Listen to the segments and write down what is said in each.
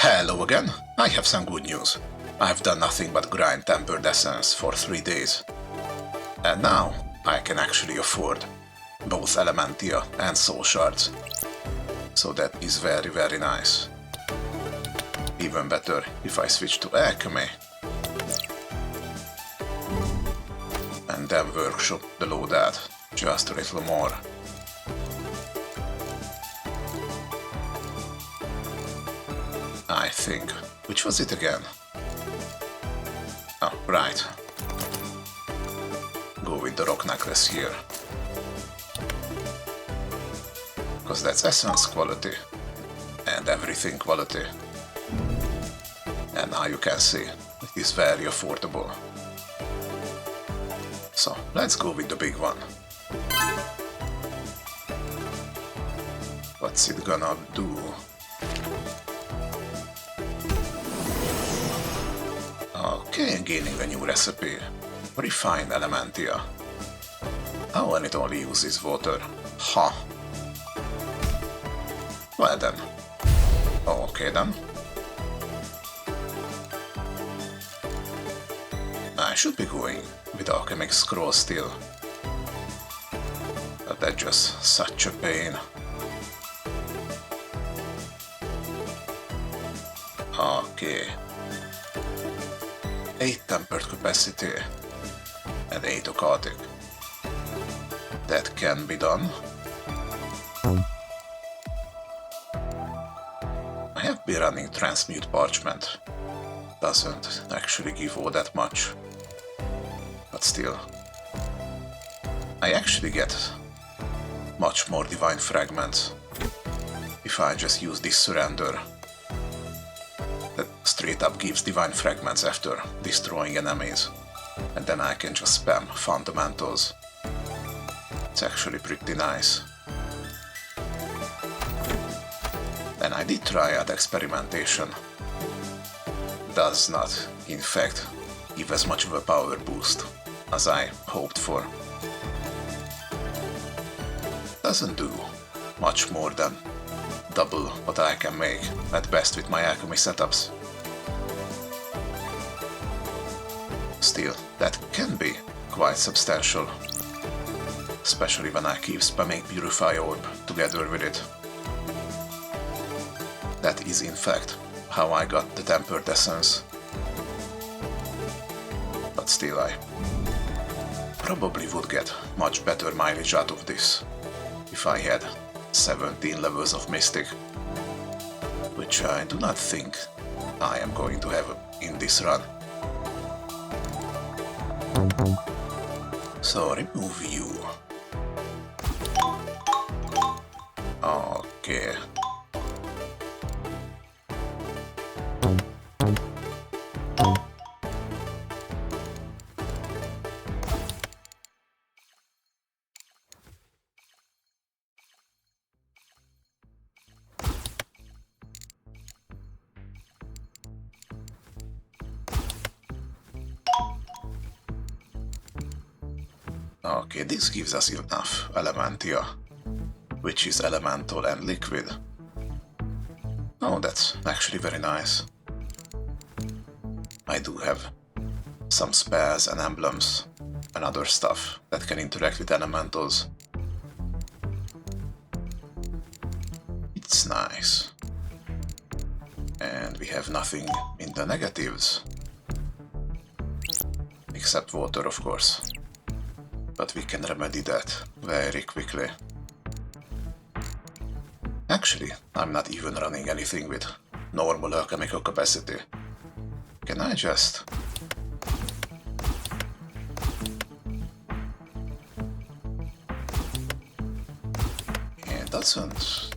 Hello again. I have some good news. I've done nothing but grind tempered essence for 3 days. And now I can actually afford both Elementia and soul shards. So that is very nice. Even better if I switch to alchemy and then workshop the loadout just a little more. I think. Which was it again? Oh, right. Go with the rock necklace here. Because that's essence quality. And everything quality. And now you can see, it is very affordable. So, let's go with the big one. What's it gonna do? Okay, gaining a new recipe. Refined Elementia. Oh, and it only uses water. Huh. Well then. Okay then. I should be going with Alchemic Scroll still. But that's just such a pain. Okay. 8 tempered capacity and 8 occultic. That can be done. I have been running transmute parchment. Doesn't actually give all that much. But still. I actually get much more divine fragments if I just use this surrender. That straight up gives divine fragments after destroying enemies, and then I can just spam fundamentals. It's actually pretty nice. And I did try out experimentation. Does not, in fact, give as much of a power boost as I hoped for. Doesn't do much more than double what I can make at best with my alchemy setups. Still, that can be quite substantial, especially when I keep spamming Purify Orb together with it. That is in fact how I got the tempered essence. But still, I probably would get much better mileage out of this if I had 17 levels of Mystic, which I do not think I am going to have in this run. So remove you. Okay. Okay, this gives us enough Elementia, which is elemental and liquid. Oh, that's actually very nice. I do have some spares and emblems and other stuff that can interact with elementals. It's nice. And we have nothing in the negatives. Except water, of course. But we can remedy that very quickly. Actually, I'm not even running anything with normal alchemical capacity. Can I just... It doesn't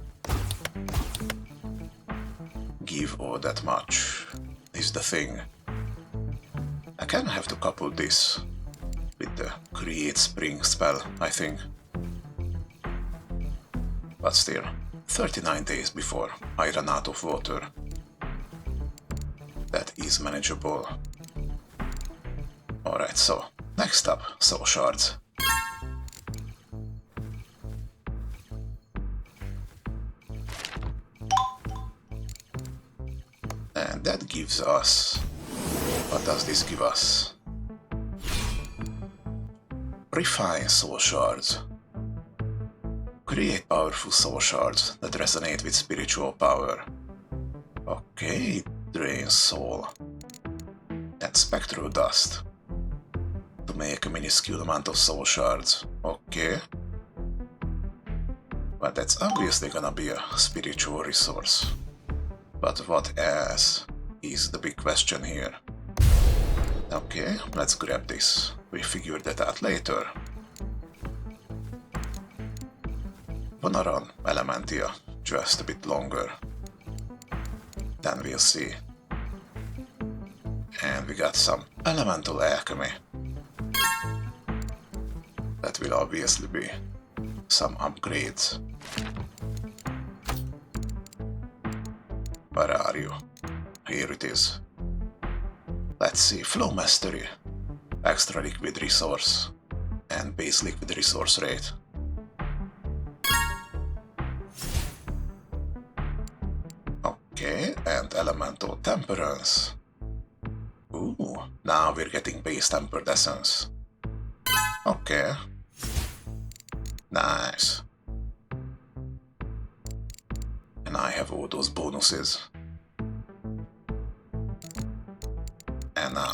give all that much, is the thing. I kind of have to couple this with the Create Spring spell, I think. But still, 39 days before I run out of water. That is manageable. Alright, so, next up, soul shards. And that gives us... What does this give us? Refine soul shards. Create powerful soul shards that resonate with spiritual power. Okay, drain soul. And spectral dust. To make a minuscule amount of soul shards. Okay. But that's obviously gonna be a spiritual resource. But what else is the big question here? Okay, let's grab this. We figured that out later. Wanna run Elementia just a bit longer. Then we'll see. And we got some elemental alchemy. That will obviously be some upgrades. Where are you? Here it is. Let's see, flow mastery, extra liquid resource, and base liquid resource rate. Okay, and elemental temperance. Ooh, now we're getting base tempered essence. Okay. Nice. And I have all those bonuses. And now,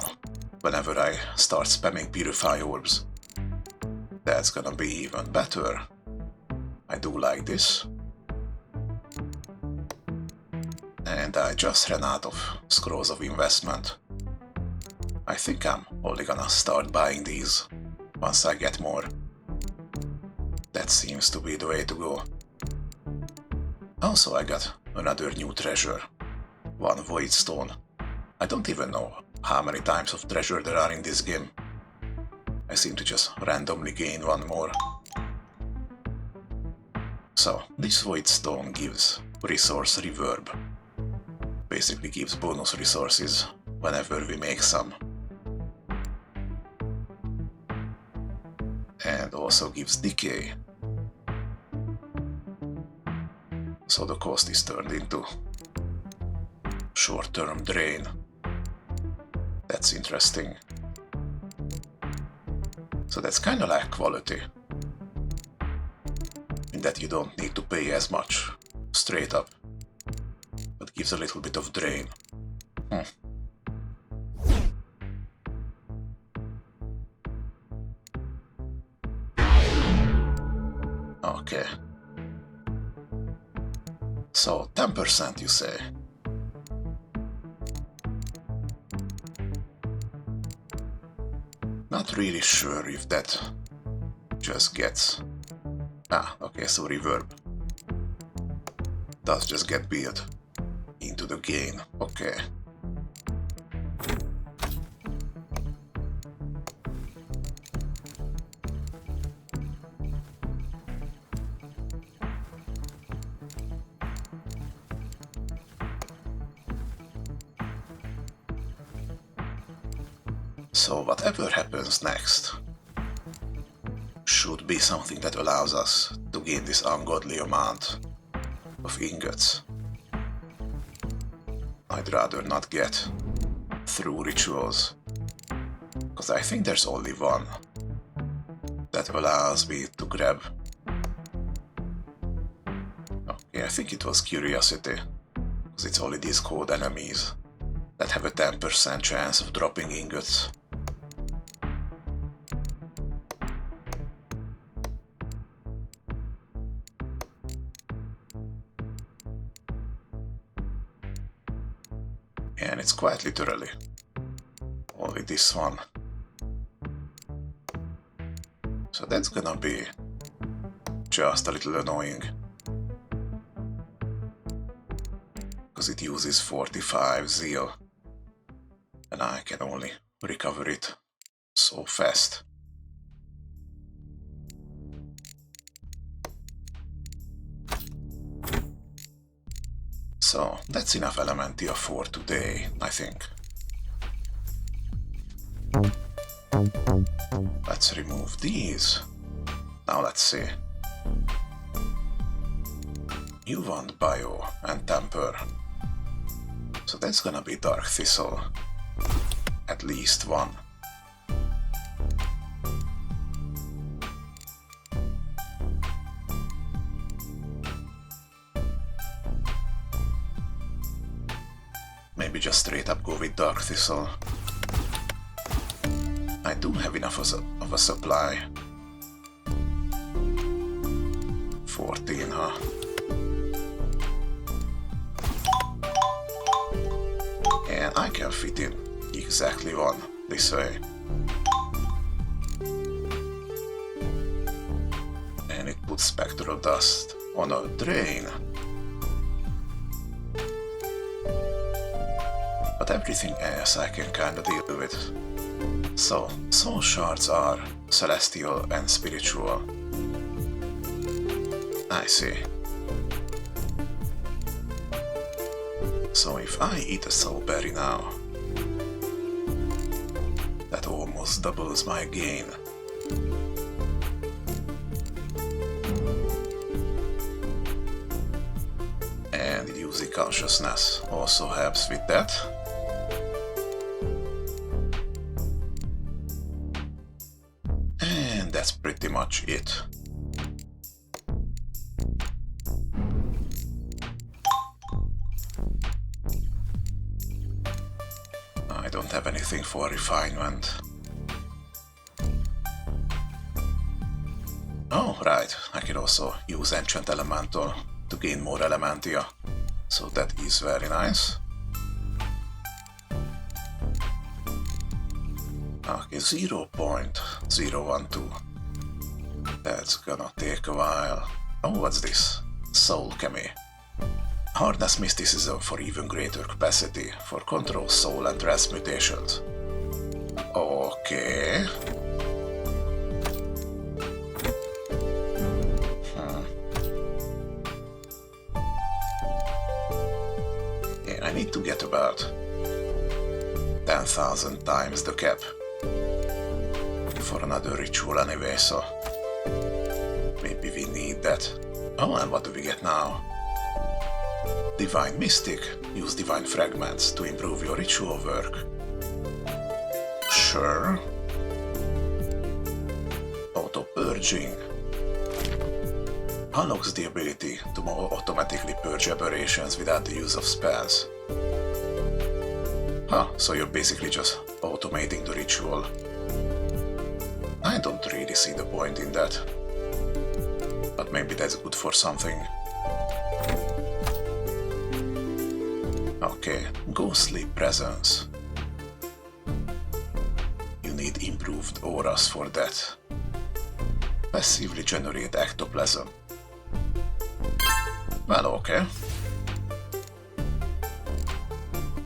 whenever I start spamming purify orbs, that's gonna be even better. I do like this. And I just ran out of scrolls of investment. I think I'm only gonna start buying these once I get more. That seems to be the way to go. Also, I got another new treasure. One void stone. I don't even know how many types of treasure there are in this game. I seem to just randomly gain one more. So, this void stone gives resource reverb. Basically gives bonus resources whenever we make some. And also gives decay. So the cost is turned into short-term drain. That's interesting. So that's kinda like quality. In that you don't need to pay as much, straight up. But gives a little bit of drain. Okay. So 10% you say? Not really sure if that just gets... Ah, okay, so reverb does just get built into the gain, okay. So whatever happens next should be something that allows us to gain this ungodly amount of ingots. I'd rather not get through rituals, because I think there's only one that allows me to grab. Okay, I think it was curiosity, because it's only these cold enemies that have a 10% chance of dropping ingots. And it's quite literally only this one. So that's gonna be just a little annoying, because it uses 45 zeal and I can only recover it so fast. So that's enough Elementia for today, I think. Let's remove these. Now let's see. You want bio and temper. So that's gonna be Dark Thistle. At least one. Maybe just straight up go with Dark Thistle. I do have enough of a supply. 14, huh? And I can fit in exactly one this way. And it puts Spectral Dust on a drain. But everything else I can kinda deal with. So, soul shards are celestial and spiritual. I see. So if I eat a soul berry now, that almost doubles my gain. And using consciousness also helps with that. And that's pretty much it. I don't have anything for refinement. Oh, right, I can also use Enchant Elemental to gain more Elementia, so that is very nice. Okay, 0.012. That's gonna take a while. Oh, what's this? Soul Chemi. Harness mysticism for even greater capacity for control soul and transmutations. Okay. Yeah, I need to get about 10,000 times the cap for another ritual anyway, so maybe we need that. Oh, and what do we get now? Divine Mystic. Use Divine Fragments to improve your ritual work. Sure. Auto Purging. Unlocks the ability to more automatically purge aberrations without the use of spells. Huh, so you're basically just automating the ritual. I don't really see the point in that. But maybe that's good for something. Okay, Ghostly Presence. You need improved auras for that. Passively generate ectoplasm. Well, okay.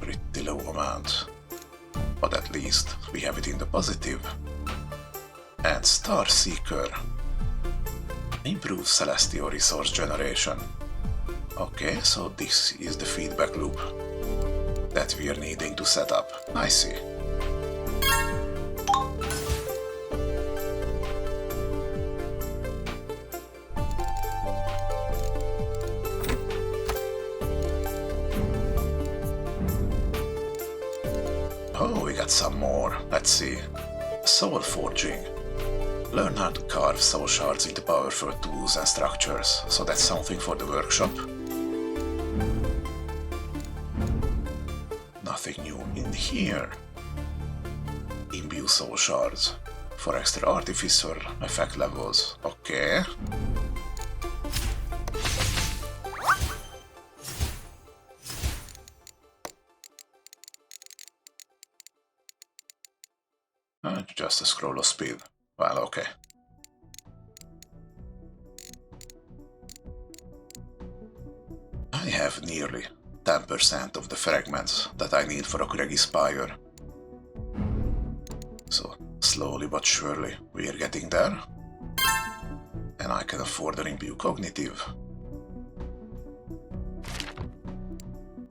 Pretty low amount. But at least we have it in the positive. And Star Seeker. Improves celestial resource generation. Okay, so this is the feedback loop that we are needing to set up. I see. Oh, we got some more. Let's see. Soul Forging. Learn how to carve soul shards into powerful tools and structures, so that's something for the workshop. Nothing new in here. Imbue soul shards for extra artificer effect levels. Okay. Just a scroll of speed. Well, okay. I have nearly 10% of the fragments that I need for a Craggy Spire. So, slowly but surely, we are getting there. And I can afford an Imbue Cognitive.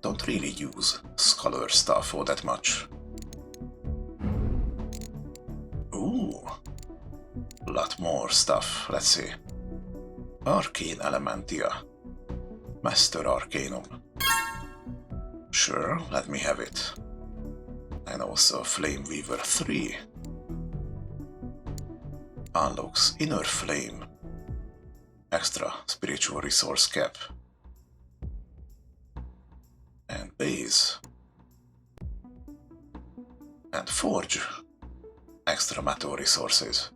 Don't really use Scholar stuff all that much. Ooh, a lot more stuff. Let's see. Arcane Elementia. Master Arcanum. Sure, let me have it. And also Flame Weaver 3 unlocks Inner Flame, extra spiritual resource cap, and Base, and Forge, extra metal resources.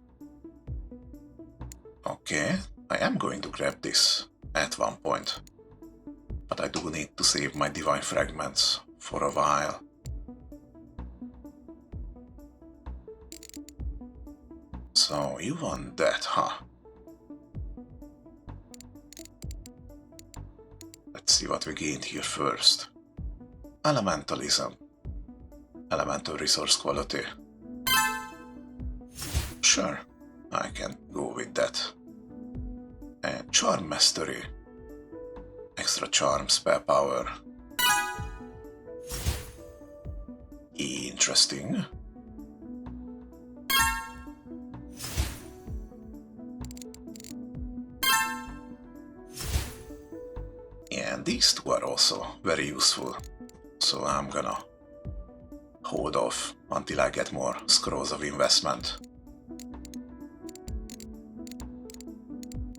Okay, I am going to grab this at one point, but I do need to save my divine fragments for a while. So you want that, huh? Let's see what we gained here first. Elementalism. Elemental resource quality. Sure, I can go with that. And Charm Mastery. Extra charm spell power. Interesting. And these two are also very useful, so I'm gonna hold off until I get more scrolls of investment.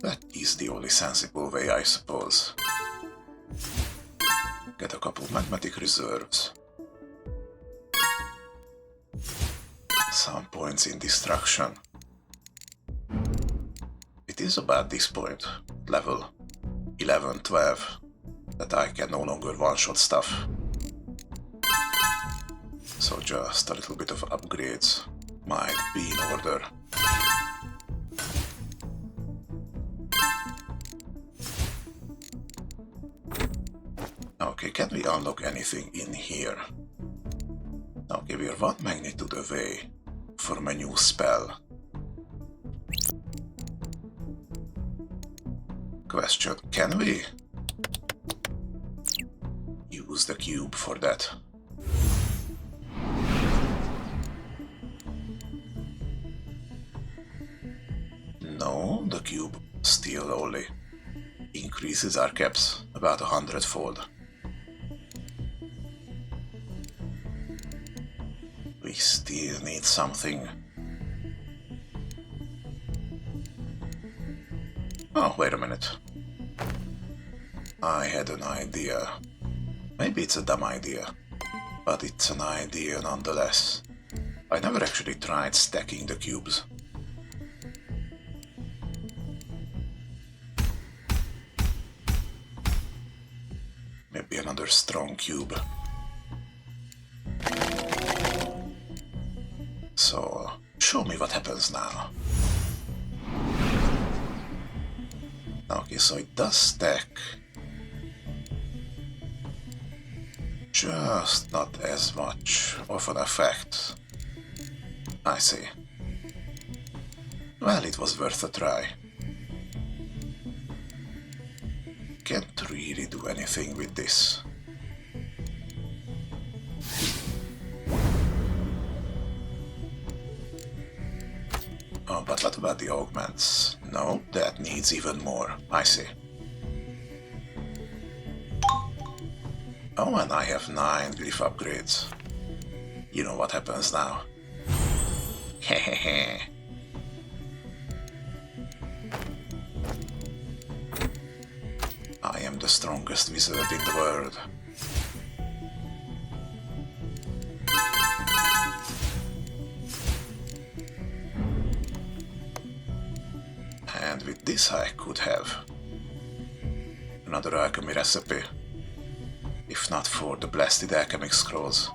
That is the only sensible way, I suppose. Get a couple magmatic reserves. Some points in destruction. It is about this point, level 11, 12, that I can no longer one-shot stuff. So just a little bit of upgrades might be in order. Okay, can we unlock anything in here? Okay, we are one magnitude away from a new spell. Question, can we use the cube for that? No, the cube still only increases our caps about 100-fold. We still need something. Oh, wait a minute. I had an idea. Maybe it's a dumb idea, but it's an idea nonetheless. I never actually tried stacking the cubes. Maybe another strong cube. So, show me what happens now. Okay, so it does stack. Just not as much of an effect. I see. Well, it was worth a try. Can't really do anything with this. Oh, but what about the augments? No, that needs even more. I see. Oh, and I have 9 glyph upgrades. You know what happens now. Hehehe. I am the strongest wizard in the world. And with this I could have another alchemy recipe, if not for the blasted alchemic scrolls.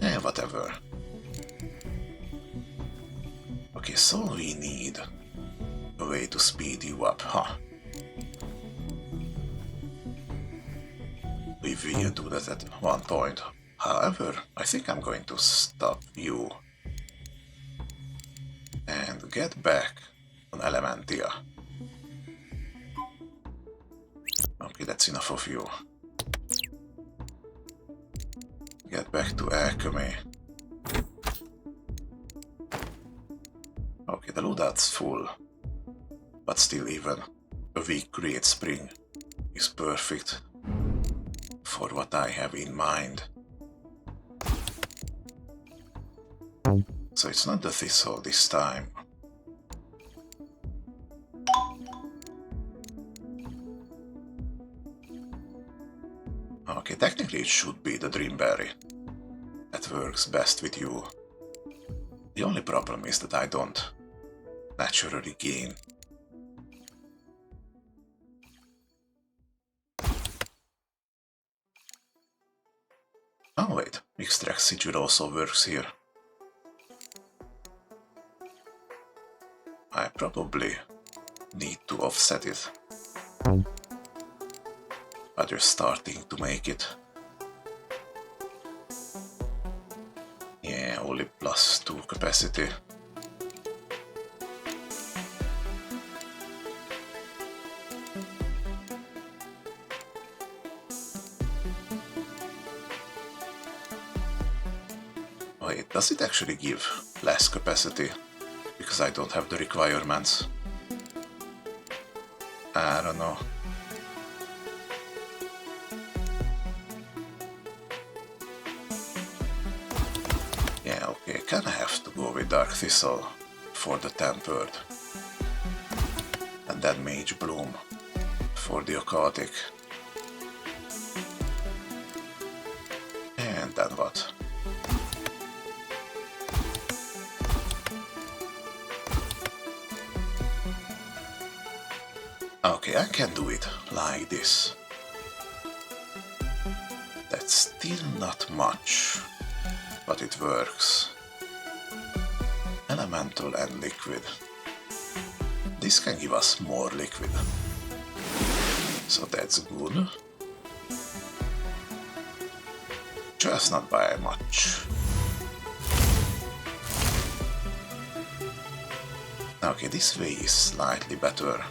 Eh, whatever. Okay, so we need a way to speed you up, huh? We will do that at one point. However, I think I'm going to stop you and get back on Elementia. Okay, that's enough of you. Get back to alchemy. Okay, the loadout's full, but still even a weak Great Spring is perfect for what I have in mind. So it's not the thistle this time. Okay, technically it should be the Dreamberry. That works best with you. The only problem is that I don't naturally gain. Oh wait, extract sigil also works here. I probably need to offset it. But you're starting to make it. Yeah, only +2 capacity. Wait, does it actually give less capacity? Because I don't have the requirements. I don't know. Yeah, okay, kinda have to go with Dark Thistle for the Tempered. And then Mage Bloom for the Occultic. And then what? Okay, I can do it like this. That's still not much, but it works. Elemental and liquid. This can give us more liquid. So that's good. Just not by much. Okay, this way is slightly better.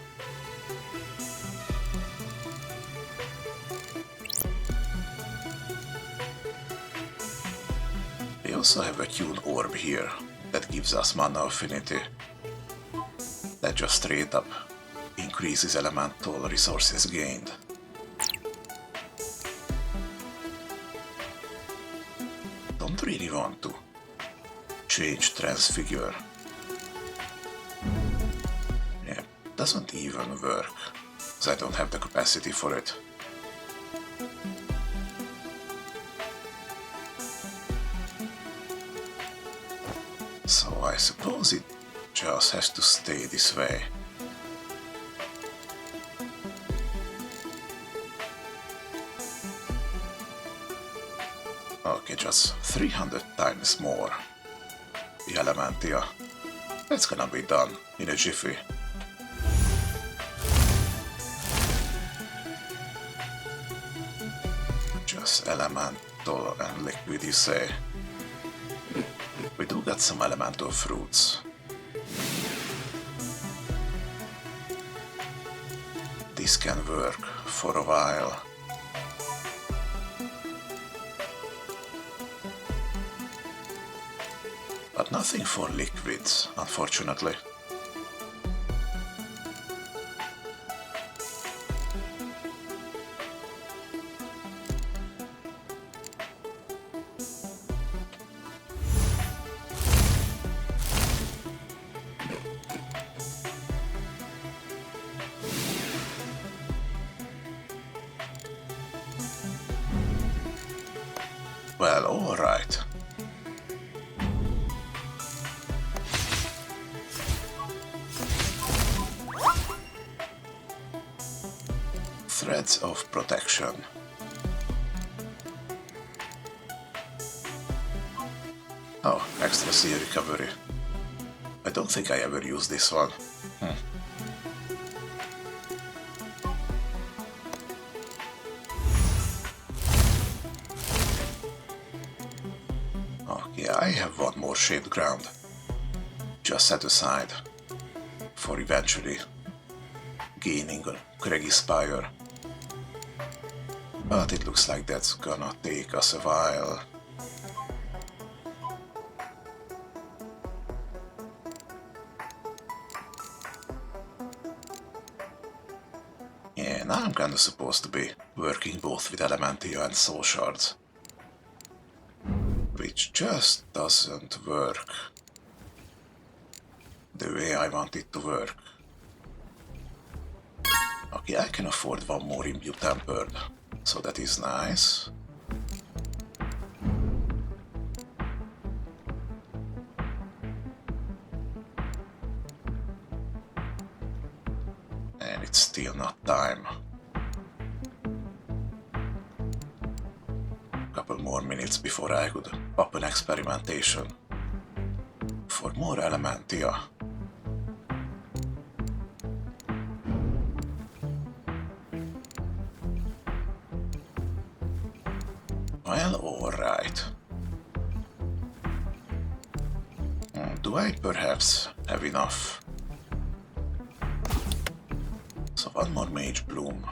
We also have a Tune Orb here that gives us mana affinity. That just straight up increases elemental resources gained. Don't really want to change Transfigure. Yeah, doesn't even work, because I don't have the capacity for it. So I suppose it just has to stay this way. Okay, just 300 times more. The Elementia. That's gonna be done in a jiffy. Just elemental and liquid, you say? We do got some elemental fruits. This can work for a while. But nothing for liquids, unfortunately. Well, alright. Threads of protection. Oh, extra C recovery. I don't think I ever used this one. Okay, I have one more shaped ground. Just set aside for eventually gaining a craggy spire. But it looks like that's gonna take us a while. Yeah, And now I'm kinda supposed to be working both with Elementia and soul shards. Which just doesn't work the way I want it to work. Okay, I can afford one more Imbue Tempered, so that is nice. And it's still not time. Couple more minutes before I could pop an experimentation for more Elementia. Well, alright. Do I perhaps have enough? So one more Mage Bloom.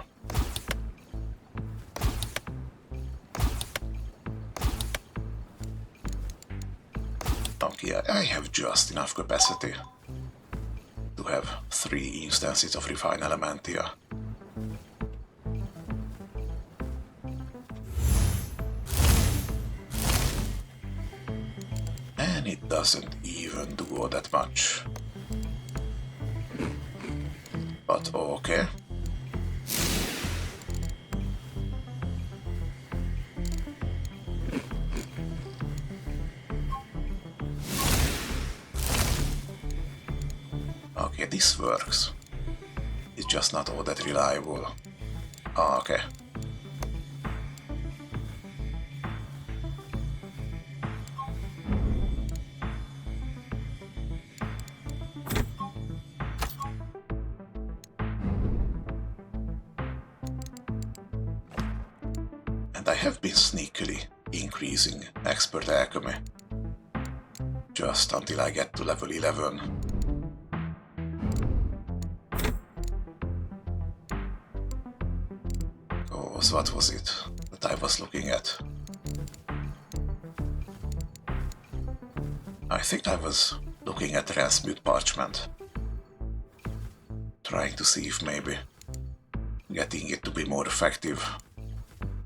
Okay, I have just enough capacity to have 3 instances of Refine Elementia. And it doesn't even do all that much. But okay. Okay, this works. It's just not all that reliable. Okay. And I have been sneakily increasing Expert Alchemy just until I get to level 11. Oh, so what was it that I was looking at? I think I was looking at Transmute Parchment, trying to see if maybe getting it to be more effective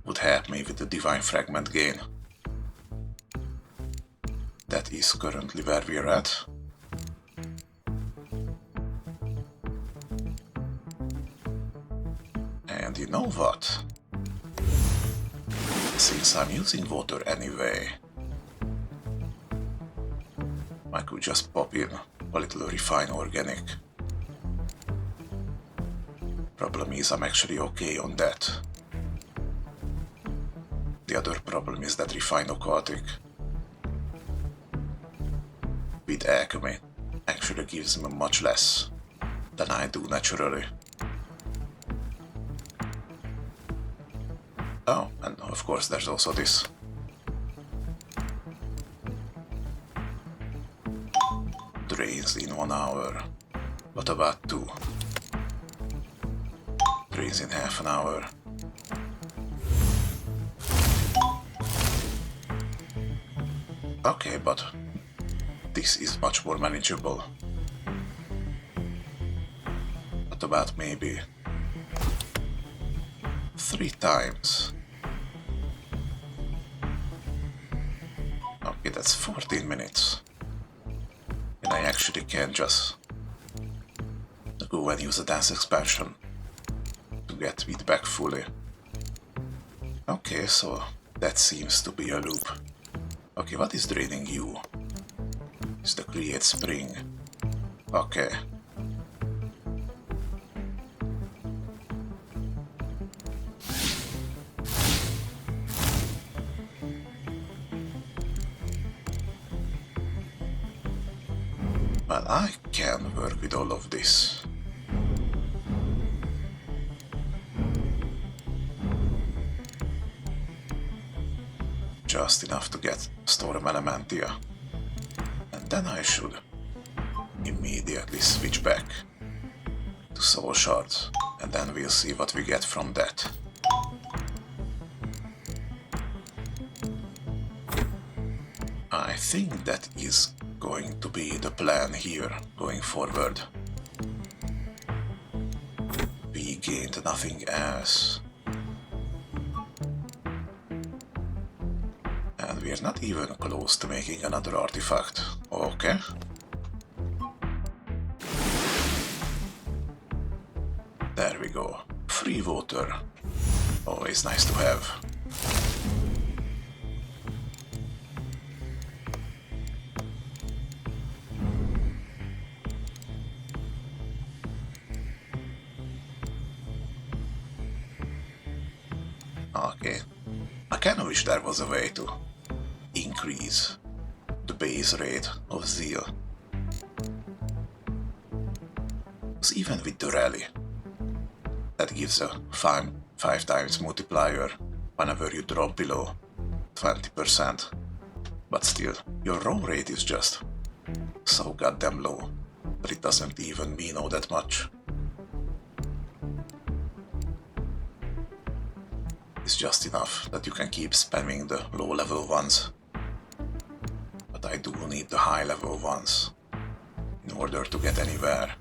would help me with the Divine Fragment gain. That is currently where we're at. And you know what? Since I'm using water anyway, I could just pop in a little Refine Organic. Problem is I'm actually okay on that. The other problem is that Refine Occultic with Alchemy actually gives me much less than I do naturally. Oh, and of course there's also this. Drains in 1 hour. What about 2? Drains in half an hour. Okay, but this is much more manageable. What about maybe 3 times? Okay, that's 14 minutes. And I actually can just go and use a dance expansion to get it back fully. Okay, so that seems to be a loop. Okay, what is draining you? It's the Create Spring. Okay. Well, I can work with all of this. Just enough to get Storm Elementia. And then I should immediately switch back to Soul Shards. And then we'll see what we get from that. I think that is going to be the plan here going forward. We gained nothing else. And we're not even close to making another artifact. Okay. There we go. Free water. Always nice to have. Okay. I kinda wish there was a way to increase the base rate of zeal. Because even with the rally, that gives a 5 times multiplier whenever you drop below 20%. But still, your roll rate is just so goddamn low that it doesn't even mean all that much. It's just enough that you can keep spamming the low level ones. But I do need the high level ones in order to get anywhere.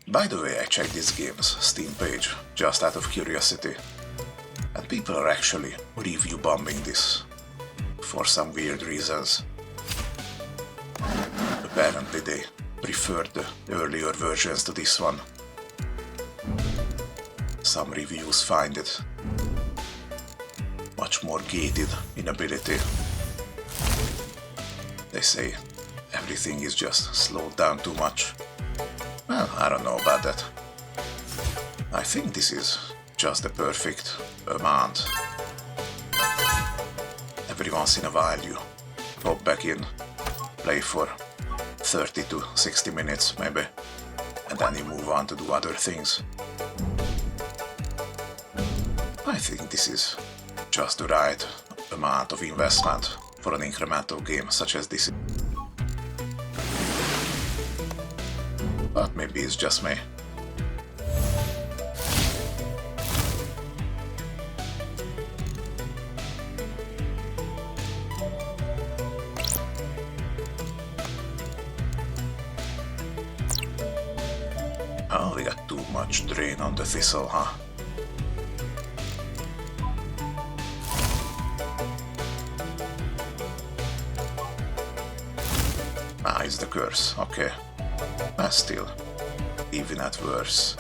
By the way, I checked this game's Steam page just out of curiosity, and people are actually review bombing this for some weird reasons. Apparently they preferred the earlier versions to this one. Some reviews find it much more gated in ability. They say everything is just slowed down too much. Well, I don't know about that. I think this is just the perfect amount. Every once in a while you pop back in, play for 30 to 60 minutes maybe, and then you move on to do other things. I think this is just the right amount of investment for an incremental game such as this. But maybe it's just me. Oh, we got too much drain on the thistle, huh? Ah, it's the curse, okay. But still, even at worse,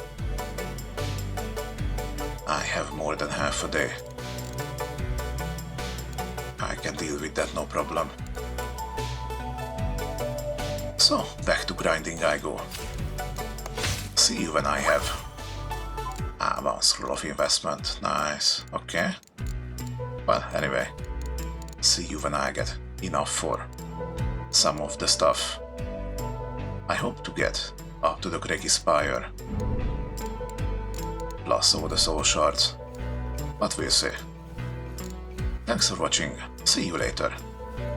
I have more than half a day. I can deal with that no problem. So, back to grinding I go. See you when I have... one scroll of investment, nice, okay. Well, anyway, see you when I get enough for some of the stuff. I hope to get up to the Craggy Spire, plus all the soul shards, but we'll see. Thanks for watching, see you later.